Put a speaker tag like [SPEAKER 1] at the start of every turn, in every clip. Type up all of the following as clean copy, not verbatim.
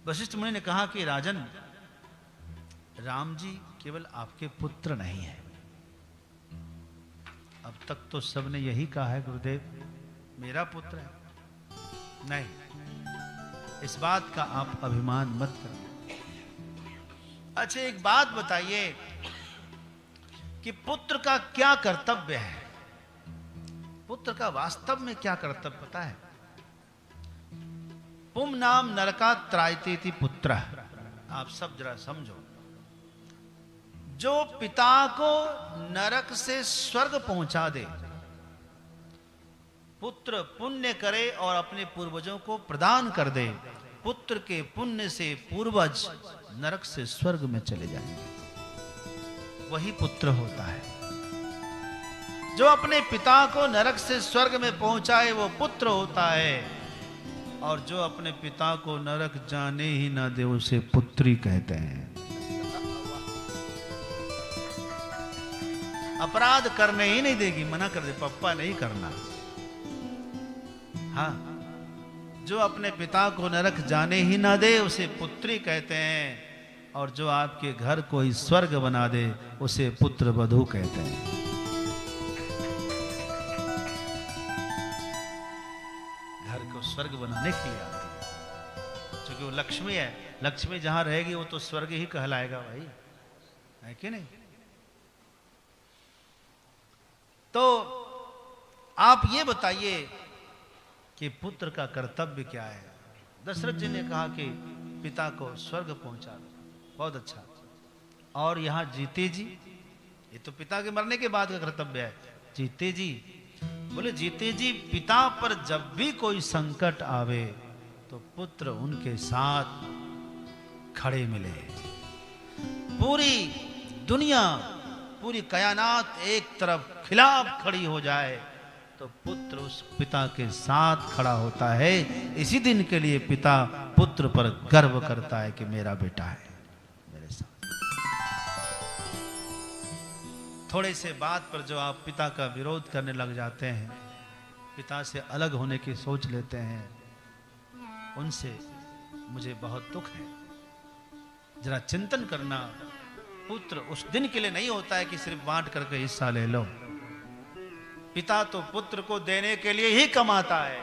[SPEAKER 1] वशिष्ठ मुनि ने कहा कि राजन, राम जी केवल आपके पुत्र नहीं है। अब तक तो सबने यही कहा है गुरुदेव मेरा पुत्र है। नहीं, इस बात का आप अभिमान मत करो। अच्छा एक बात बताइए कि पुत्र का क्या कर्तव्य है? पुत्र का वास्तव में क्या कर्तव्य पता है? पुम नाम नरका त्रायतेति पुत्र। आप सब जरा समझो, जो पिता को नरक से स्वर्ग पहुंचा दे, पुत्र पुण्य करे और अपने पूर्वजों को प्रदान कर दे, पुत्र के पुण्य से पूर्वज नरक से स्वर्ग में चले जाएंगे, वही पुत्र होता है। जो अपने पिता को नरक से स्वर्ग में पहुंचाए वो पुत्र होता है, और जो अपने पिता को नरक जाने ही ना दे उसे पुत्री कहते हैं। अपराध करने ही नहीं देगी, मना कर दे, पप्पा नहीं करना। हाँ, जो अपने पिता को नरक जाने ही ना दे उसे पुत्री कहते हैं, और जो आपके घर को ही स्वर्ग बना दे उसे पुत्र वधू कहते हैं। घर को स्वर्ग बनाने के लिए आती है, क्योंकि वो लक्ष्मी है। लक्ष्मी जहां रहेगी वो तो स्वर्ग ही कहलाएगा भाई, है कि नहीं? तो आप ये बताइए कि पुत्र का कर्तव्य क्या है? दशरथ जी ने कहा कि पिता को स्वर्ग पहुंचा दो, बहुत अच्छा। और यहां जीते जी, ये तो पिता के मरने के बाद का कर्तव्य है। जीते जी बोले, जीते जी पिता पर जब भी कोई संकट आवे तो पुत्र उनके साथ खड़े मिले। पूरी दुनिया, पूरी कायनात एक तरफ खिलाफ खड़ी हो जाए तो पुत्र उस पिता के साथ खड़ा होता है। इसी दिन के लिए पिता पुत्र पर गर्व करता है कि मेरा बेटा है मेरे साथ। थोड़े से बात पर जो आप पिता का विरोध करने लग जाते हैं, पिता से अलग होने की सोच लेते हैं, उनसे मुझे बहुत दुख है। जरा चिंतन करना, पुत्र उस दिन के लिए नहीं होता है कि सिर्फ बांट करके हिस्सा ले लो। पिता तो पुत्र को देने के लिए ही कमाता है।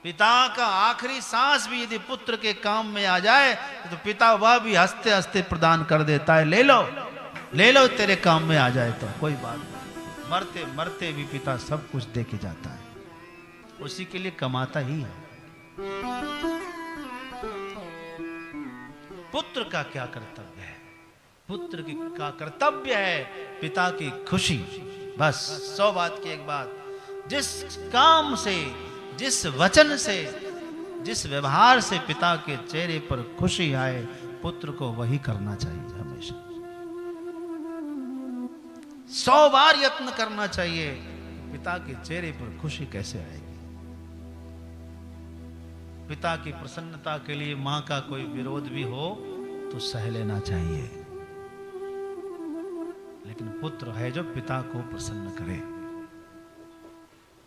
[SPEAKER 1] पिता का आखिरी सांस भी यदि पुत्र के काम में आ जाए तो पिता वह भी हंसते हंसते प्रदान कर देता है, ले लो ले लो, तेरे काम में आ जाए तो कोई बात नहीं। मरते मरते भी पिता सब कुछ दे के जाता है, उसी के लिए कमाता ही है। पुत्र का क्या कर्तव्य है? पुत्र का कर्तव्य है पिता की खुशी। बस 100 बात की एक बात, जिस काम से, जिस वचन से, जिस व्यवहार से पिता के चेहरे पर खुशी आए, पुत्र को वही करना चाहिए हमेशा। 100 बार यत्न करना चाहिए, पिता के चेहरे पर खुशी कैसे आएगी। पिता की प्रसन्नता के लिए मां का कोई विरोध भी हो तो सह लेना चाहिए, लेकिन पुत्र है जो पिता को प्रसन्न करे।